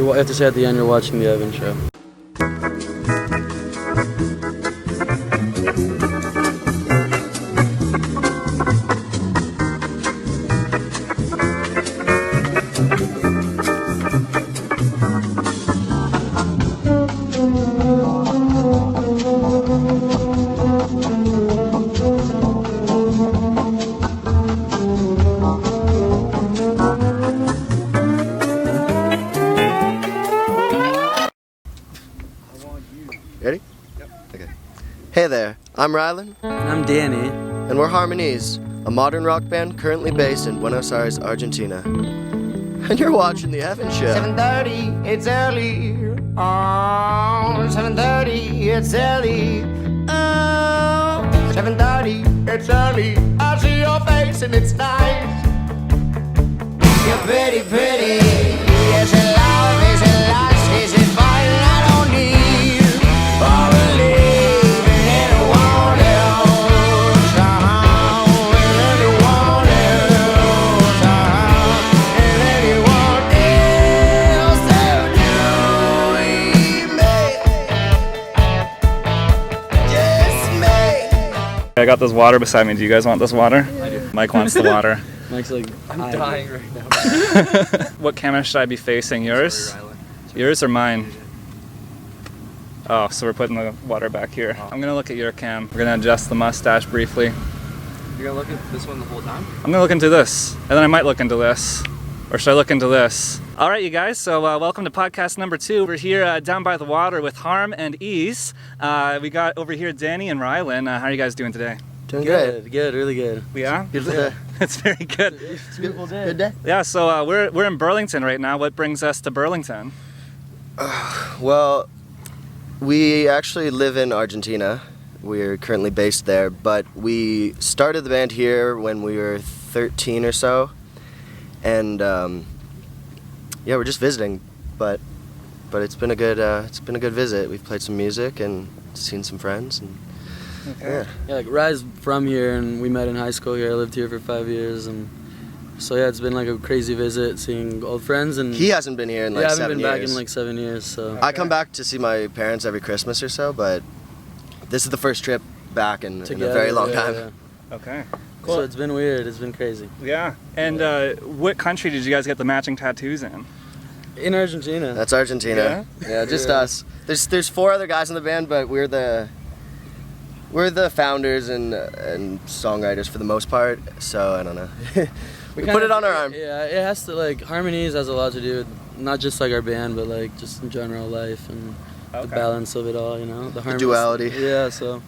You have to say at the end you're watching the Evan Show. Ready? Yep. Okay. Hey there, I'm Rylan. And I'm Danny. And we're Harmonies, a modern rock band currently based in Buenos Aires, Argentina. And you're watching The Evan Show. 7:30, it's early. Oh, 7:30, it's early. Oh, 7:30, it's early. I see your face and it's nice. You're pretty, pretty. Is it love? Is it lust? Is it fun? I don't need or believe in anyone else. In anyone else. In anyone else. Just me. I got this water beside me. Do you guys want this water? I do. Mike wants the water. Mike's like, I'm dying right now. What camera should I be facing? Yours? Yours or mine? Oh, so we're putting the water back here. I'm gonna look at your cam. We're gonna adjust the mustache briefly. You're gonna look at this one the whole time? I'm gonna look into this, and then I might look into this. Or should I look into this? All right, you guys, so welcome to podcast number 2. We're here down by the water with Harm and Ease. We got over here Danny and Rylan. How are you guys doing today? Doing great. Good, really good. Yeah? Beautiful day. It's very good. It's a beautiful day. Good day. Yeah, so we're in Burlington right now. What brings us to Burlington? Well, we actually live in Argentina. We're currently based there, but we started the band here when we were 13 or so. And yeah, we're just visiting, but it's been a good visit. We've played some music and seen some friends, and Okay. Yeah, like Rye's from here, and we met in high school here. I lived here for 5 years, and so yeah, it's been like a crazy visit, seeing old friends. And he hasn't been here in like 7 years. I haven't been back in like 7 years. So I come back to see my parents every Christmas or so, but this is the first trip back in a very long time. Yeah. Okay. Cool. So it's been weird. It's been crazy. Yeah. And what country did you guys get the matching tattoos in? In Argentina. That's Argentina. Yeah, just us. There's 4 other guys in the band, but we're the founders and songwriters for the most part. So I don't know. we put it on our arm. Yeah, it has to, like, Harmonies has a lot to do with not just like our band, but like just in general life and the balance of it all. You know, the harmony. Duality. Yeah. So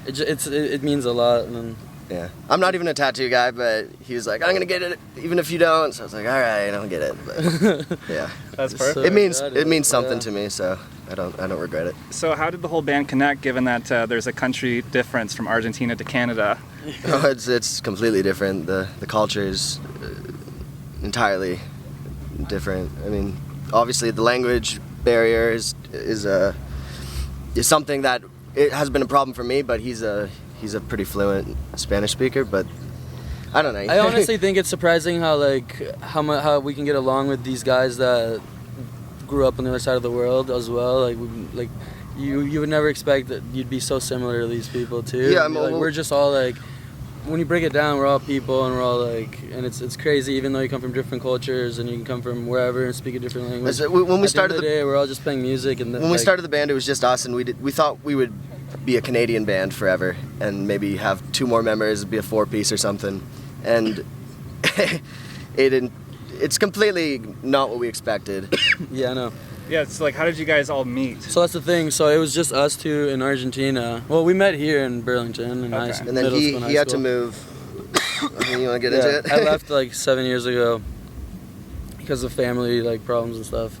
it means a lot. And yeah, I'm not even a tattoo guy, but he was like, "I'm gonna get it, even if you don't." So I was like, "All right, I'll get it." But yeah, That's perfect. So it means yeah. something to me, so I don't regret it. So how did the whole band connect, given that there's a country difference from Argentina to Canada? Oh, it's completely different. The culture is entirely different. I mean, obviously the language barrier is something that it has been a problem for me, but he's a pretty fluent Spanish speaker, but I don't know. I honestly think it's surprising how how we can get along with these guys that grew up on the other side of the world as well. Like you would never expect that you'd be so similar to these people too. Yeah, we're just all like, when you break it down, we're all people, and we're all like, and it's crazy. Even though you come from different cultures and you can come from wherever and speak a different language. When we started the day, we're all just playing music. And when we started the band, it was just us, and we thought we would be a Canadian band forever, and maybe have 2 more members, be a 4-piece or something, and it's completely not what we expected. Yeah, I know. Yeah, it's like, how did you guys all meet? So that's the thing. So it was just us 2 in Argentina. Well, we met here in Burlington in high school. And then he had to move. You want to get into it? I left like 7 years ago because of family like problems and stuff,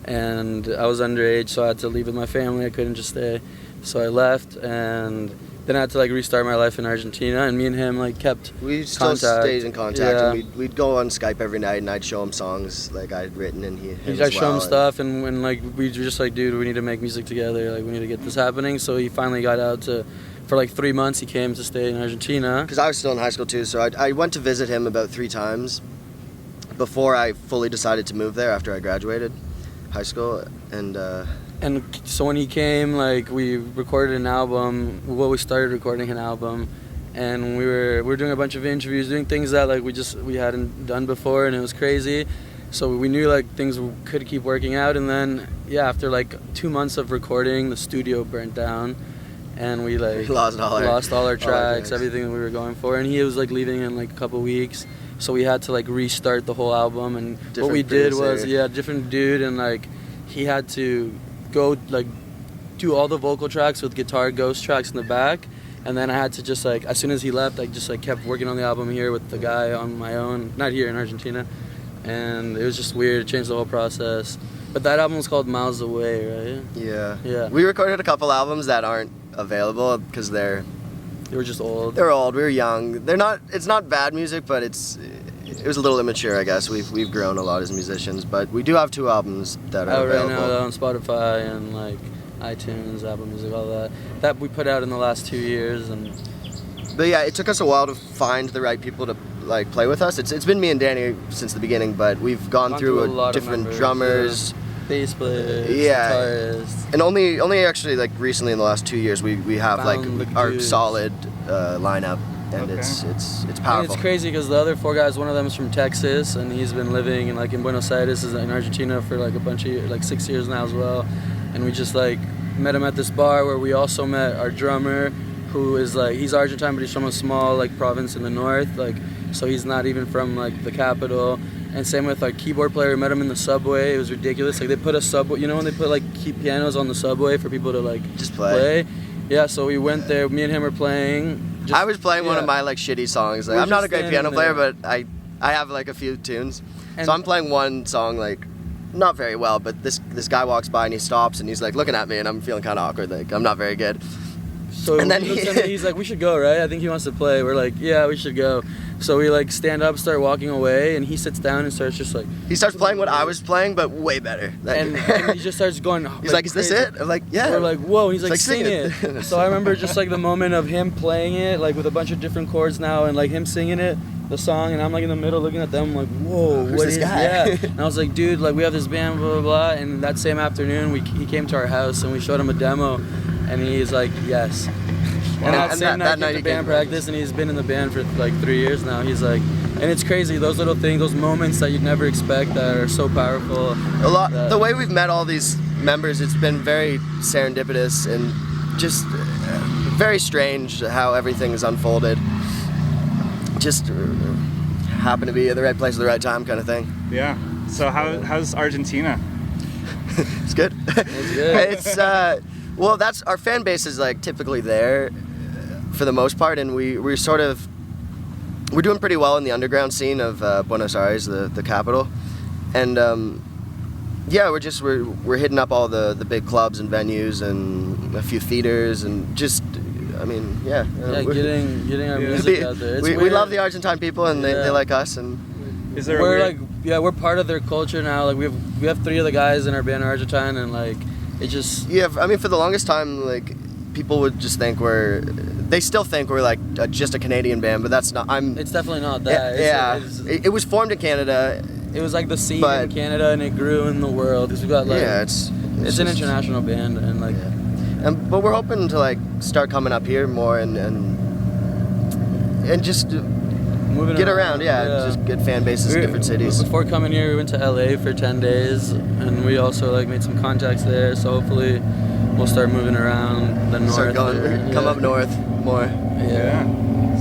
and I was underage, so I had to leave with my family. I couldn't just stay, so I left, and then I had to like restart my life in Argentina. And me and him like kept We still stayed in contact, and we'd go on Skype every night, and I'd show him songs like I'd written, and I'd show him stuff, and when like we were just like, dude, we need to make music together. Like we need to get this happening. So he finally got out for like 3 months. He came to stay in Argentina because I was still in high school too. So I went to visit him about 3 times before I fully decided to move there after I graduated. high school, and And so when he came, like, we recorded an album. Well, we started recording an album, and we were doing a bunch of interviews, doing things that like we hadn't done before, and it was crazy. So we knew like things could keep working out, and then after like 2 months of recording, the studio burnt down, and we like lost all our tracks, everything that we were going for, and he was like leaving in like a couple weeks. So we had to like restart the whole album, and what we did was different dude, and like he had to go like do all the vocal tracks with guitar ghost tracks in the back, and then I had to just like as soon as he left, I just like kept working on the album here with the guy on my own, not here in Argentina, and it was just weird. It changed the whole process. But that album was called Miles Away, right? Yeah. We recorded a couple albums that aren't available because they were just old. They're old. We were young. They're not. It's not bad music, but it was a little immature, I guess. We've grown a lot as musicians, but we do have 2 albums that are available. Right now on Spotify and like iTunes, Apple Music, all that we put out in the last 2 years. But yeah, it took us a while to find the right people to like play with us. It's been me and Danny since the beginning, but we've gone through a lot different of members, drummers, bass players, guitarists, and only actually like recently in the last 2 years we have like our solid lineup, and it's powerful. And it's crazy because the other 4 guys, one of them is from Texas, and he's been living in Buenos Aires, in Argentina for like a bunch of years, like 6 years now as well. And we just like met him at this bar where we also met our drummer, who is like, he's Argentine, but he's from a small like province in the north, like, so he's not even from like the capital. And same with our keyboard player. We met him in the subway. It was ridiculous. Like they put a subway, you know when they put like pianos on the subway for people to like just play? Yeah, so we went there. Me and him were playing. I was playing one of my like shitty songs. Like, I'm not a great piano player, but I have like a few tunes. So I'm playing one song like not very well, but this guy walks by and he stops and he's like looking at me, and I'm feeling kind of awkward. Like I'm not very good. So and then he's like, we should go, right? I think he wants to play. We're like, yeah, we should go. So we like stand up, start walking away, and he sits down and starts just like... He starts playing what I was playing, but way better. And he just starts going... He's like, is this it? I'm like, yeah. We're like, whoa. And he's like, sing it. So I remember just like the moment of him playing it, like with a bunch of different chords now, and like him singing it, the song, and I'm like in the middle looking at them, like, whoa, who's this guy? Yeah. And I was like, dude, like we have this band, blah, blah, blah. And that same afternoon, he came to our house and we showed him a demo, and he's like, yes. And that same night he came to band practice, and he's been in the band for like 3 years now. He's like, and it's crazy, those little things, those moments that you'd never expect that are so powerful. The way we've met all these members, it's been very serendipitous and just very strange how everything has unfolded. Just happen to be at the right place at the right time kind of thing. Yeah. So how's Argentina? It's good. It's good. It's well, that's our fan base is like typically there for the most part, and we're doing pretty well in the underground scene of Buenos Aires, the capital, and yeah, we're hitting up all the big clubs and venues and a few theaters, and just getting our music out there. We love the Argentine people, and they like us, and is there we're part of their culture now. Like we have 3 of the guys in our band are Argentine, and like it just for the longest time, like people would just think they still think we're like just a Canadian band, but that's not. It's definitely not that. It was formed in Canada. It was like the scene in Canada, and it grew in the world because we got like it's an international band, and like but we're hoping to like start coming up here more and just get around, just get fan bases in different cities. Before coming here, we went to LA for 10 days, and we also like made some contacts there. So hopefully, we'll start moving around the north. Come up north more. Yeah.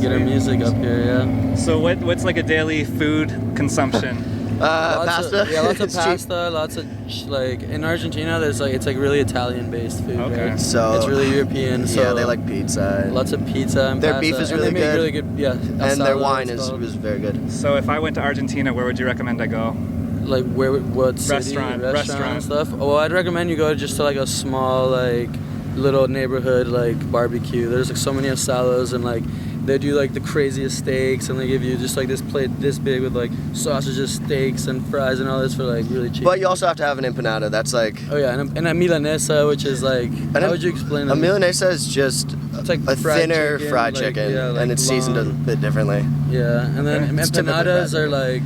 Get our music up here. Yeah. So what's like a daily food consumption? Pasta. Lots of pasta. Lots of like in Argentina, it's like really Italian-based food. Okay. Right? So it's really European. So they like pizza. Lots of pizza and their pasta. beef is really good. Really good. Yeah. And their wine is very good. So if I went to Argentina, where would you recommend I go? Like what city? Restaurant and stuff. Well, I'd recommend you go just to like a small like little neighborhood like barbecue. There's like so many asados, and like they do like the craziest steaks, and they give you just like this plate this big with like sausages, steaks, and fries and all this for like really cheap. But you also have to have an empanada. That's like and a milanesa, which is like how would you explain it? A milanesa is just like a thinner fried chicken, and it's seasoned a bit differently. Yeah, and then empanadas are like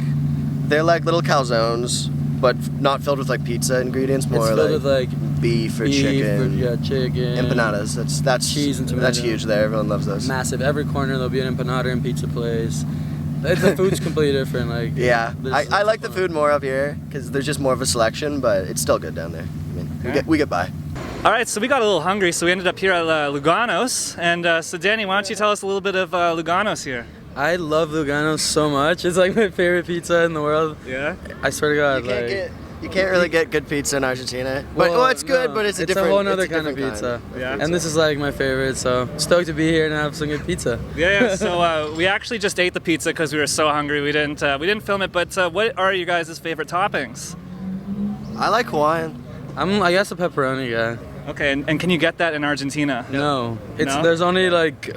they're like little calzones, but not filled with like pizza ingredients. More It's filled with like beef or beef chicken. or chicken. Empanadas. That's cheese and tomato. That's huge there. Everyone loves those. Massive. Every corner there'll be an empanada and pizza place. The food's completely different. Like Yeah, there's- I like the fun. food more up here because there's just more of a selection, but it's still good down there. I mean, Okay. we get by. All right, so we got a little hungry, so we ended up here at Lugano's. And so Danny, why don't you tell us a little bit of Lugano's here? I love Lugano so much. It's like my favorite pizza in the world. Yeah? I swear to God. You can't really get good pizza in Argentina. But Well, it's good, no, but it's a a different. whole other it's a kind of different pizza. Yeah. And this is like my favorite, so stoked to be here and have some good pizza. Yeah. So we actually just ate the pizza because we were so hungry. We didn't film it. But what are you guys' favorite toppings? I like Hawaiian. I guess a pepperoni guy. Okay, and can you get that in Argentina? No, No? there's only like put-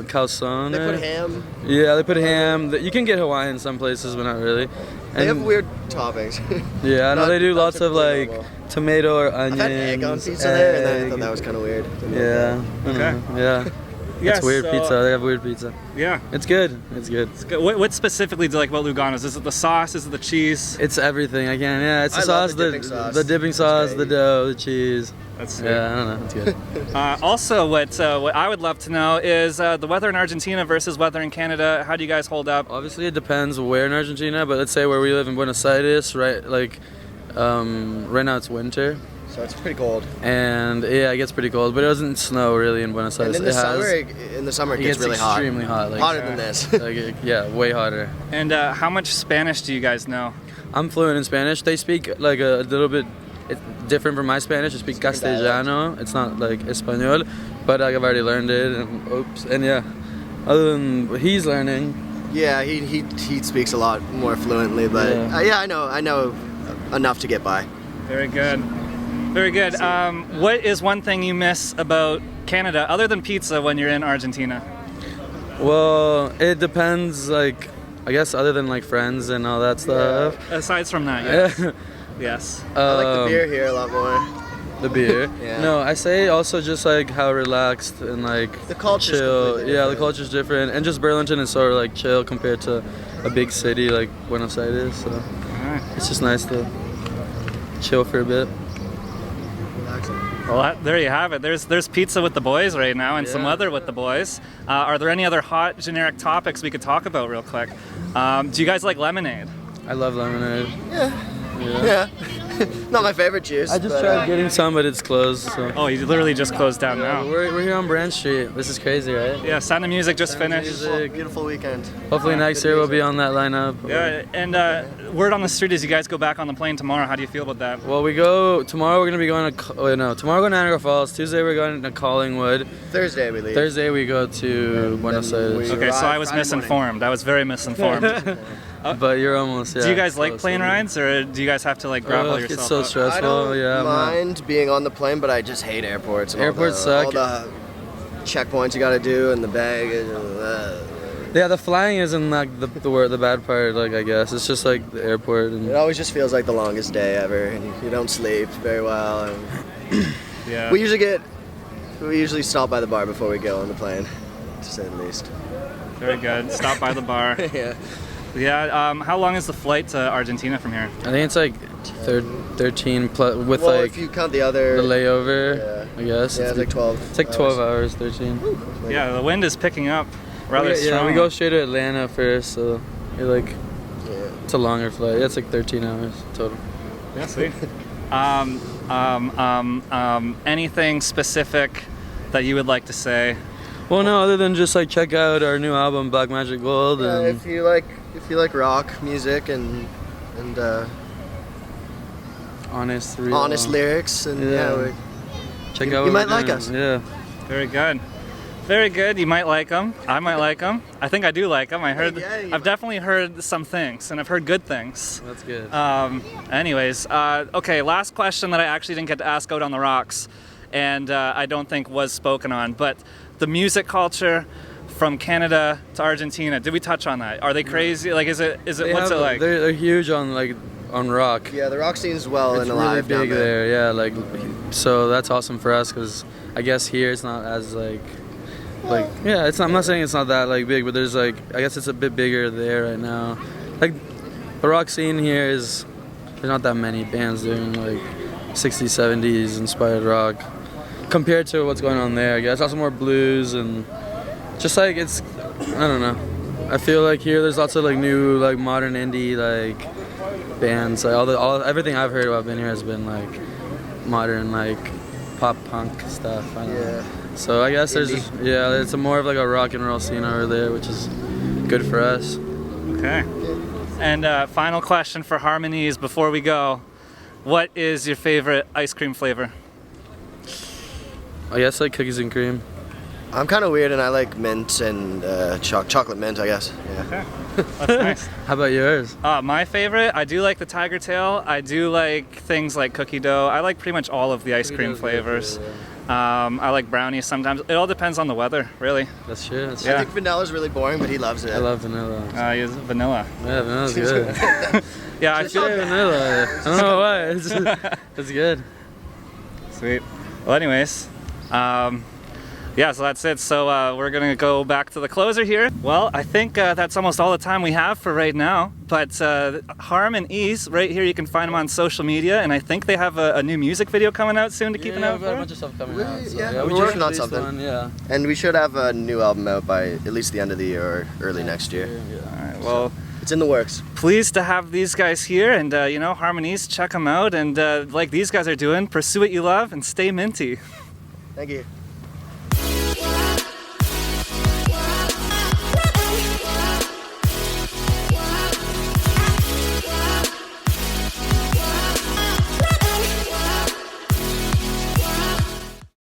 calzone. They put ham. Yeah, they put ham. You can get Hawaiian in some places, but not really. They have And- weird toppings. Yeah, I know Not- they do not lots of typically like normal. tomato or I've onions. had egg on pizza there, and I thought egg. that was kind of weird. Yeah. Okay. Yeah. Yeah, It's weird so- pizza. They have weird pizza. Yeah. It's good. It's good. What specifically do you like about Lugano's? Is it the sauce? Is it the cheese? It's everything. Yeah, it's the I love sauce, the dipping sauce. the dipping sauce, the great. dough, the cheese. That's sweet. Yeah, I don't know. It's good. Also, what I would love to know is the weather in Argentina versus weather in Canada. How do you guys hold up? Obviously, it depends where in Argentina, but let's say where we live in Buenos Aires, right? Like, right now it's winter, So it's pretty cold. and yeah, it gets pretty cold, but it doesn't snow really in Buenos And Aires. in the It has- summer, it it gets really hot. extremely hot. Like, Hotter than this. yeah, way hotter. And how much Spanish do you guys know? I'm fluent in Spanish. They speak like a little bit different from my Spanish. I speak Castellano. It's not like Espanol, but like, I've already learned it. And yeah, other than he's learning. Yeah, he speaks a lot more fluently, but Yeah. I know enough to get by. Very good. Very good. What is one thing you miss about Canada other than pizza when you're in Argentina? Well, it depends. Like, I guess other than like friends and all that stuff. Aside from that, yes. Yes. I like the beer here a lot more. The beer. Yeah. No, I say also just like how relaxed and like The culture's chill. completely Yeah, the different. culture's different, and just Burlington is sort of like chill compared to a big city like Buenos Aires. So Alright. it's just nice to chill for a bit. Well, there you have it. There's pizza with the boys right now, and some Yeah. weather with the boys. Are there any other hot generic topics we could talk about real quick? Do you guys like lemonade? I love lemonade. Yeah. Not my favorite juice. I just but, tried getting some, but it's closed. So. Oh, you literally just closed down now. We're here on Branch Street. This is crazy, right? Yeah, Sound of Music just finished. Music. Beautiful weekend. Hopefully next year we'll be on that lineup. Yeah, and word on the street is you guys go back on the plane tomorrow. How do you feel about that? Well, tomorrow we're gonna be going to. Tomorrow we're going to Niagara Falls. Tuesday we're going to Collingwood. Thursday we leave. Thursday we go to Buenos then Aires. we- Okay, so I was Friday misinformed. I was very misinformed. But you're almost. Yeah. Do you guys like close. plane rides, or do you guys have to like grapple Ugh, yourself it's so up? stressful. I don't yeah. I'm not- mind being on the plane, but I just hate airports. And Airports all suck. the checkpoints you got to do and the baggage. Yeah, the flying isn't like the bad part. Like I guess it's just like the airport and. It always just feels like the longest day ever, and you don't sleep very well. And Yeah. we usually stop by the bar before we go on the plane, to say the least. Very good. Stop by the bar. Yeah. Yeah. How long is the flight to Argentina from here? I think it's like 13 plus with Well, like if you count the other, the layover. Yeah. I guess. yeah, it's like 12. It's like 12 hours, 13. Yeah, the wind is picking up rather yeah, strong. we go straight to Atlanta first, so you're like Yeah. it's a longer flight. Yeah, it's like 13 hours total. Yeah, sweet. Anything specific that you would like to say? Well, no, other than just like check out our new album, Black Magic Gold, and If you like rock music and honest, real, honest lyrics, and Yeah. check you- out. you what might we're like doing. us. Yeah. Very good. Very good. You might like them. I might like them. I think I do like them. Yeah, you I've might. definitely heard some things, and I've heard good things. That's good. Anyways, okay, last question that I actually didn't get to ask out on the rocks, and I don't think was spoken on, but the music culture from Canada to Argentina, did we touch on that? Are they crazy? Like, is it, They what's it have- like? They're huge on rock. Yeah, the rock scene's well It's and really alive down big there. Yeah, like so that's awesome for us because I guess here it's not as like yeah, it's not, I'm not saying it's not that like big, but there's like I guess it's a bit bigger there right now. Like the rock scene here is there's not that many bands doing like 60s, 70s inspired rock compared to what's going on there. I guess also more blues and just like it's, I don't know. I feel like here there's lots of like new like modern indie like bands. Like everything I've heard while I've been here has been like modern like pop punk stuff. I don't know. So I guess there's just, it's more of like a rock and roll scene over there, which is good for us. Okay. And final question for Harmonies before we go. What is your favorite ice cream flavor? I guess like cookies and cream. I'm kind of weird and I like mint and chocolate mint, I guess. Yeah. Okay. That's nice. How about yours? My favorite, I do like the Tiger Tail. I do like things like cookie dough. I like pretty much all of the ice cream flavors. I like brownies sometimes. It all depends on the weather, really. That's true. I think vanilla's really boring, but he loves it. I love vanilla. Use vanilla. Yeah, vanilla's good. Yeah, I feel vanilla. I don't know why. It's good. Sweet. Well, anyways, yeah, so that's it. So we're gonna go back to the closer here. Well, I think that's almost all the time we have for right now. But Harm and Ease, right here, you can find them on social media, and I think they have a new music video coming out soon to keep an eye out we've got a for. bunch of stuff coming out. So, we're just working on released something. one, yeah. And we should have a new album out by at least the end of the year or early next year. All right, well, it's in the works. pleased to have these guys here, and you know, Harmonies, check them out, and like these guys are doing, pursue what you love and stay minty. Thank you.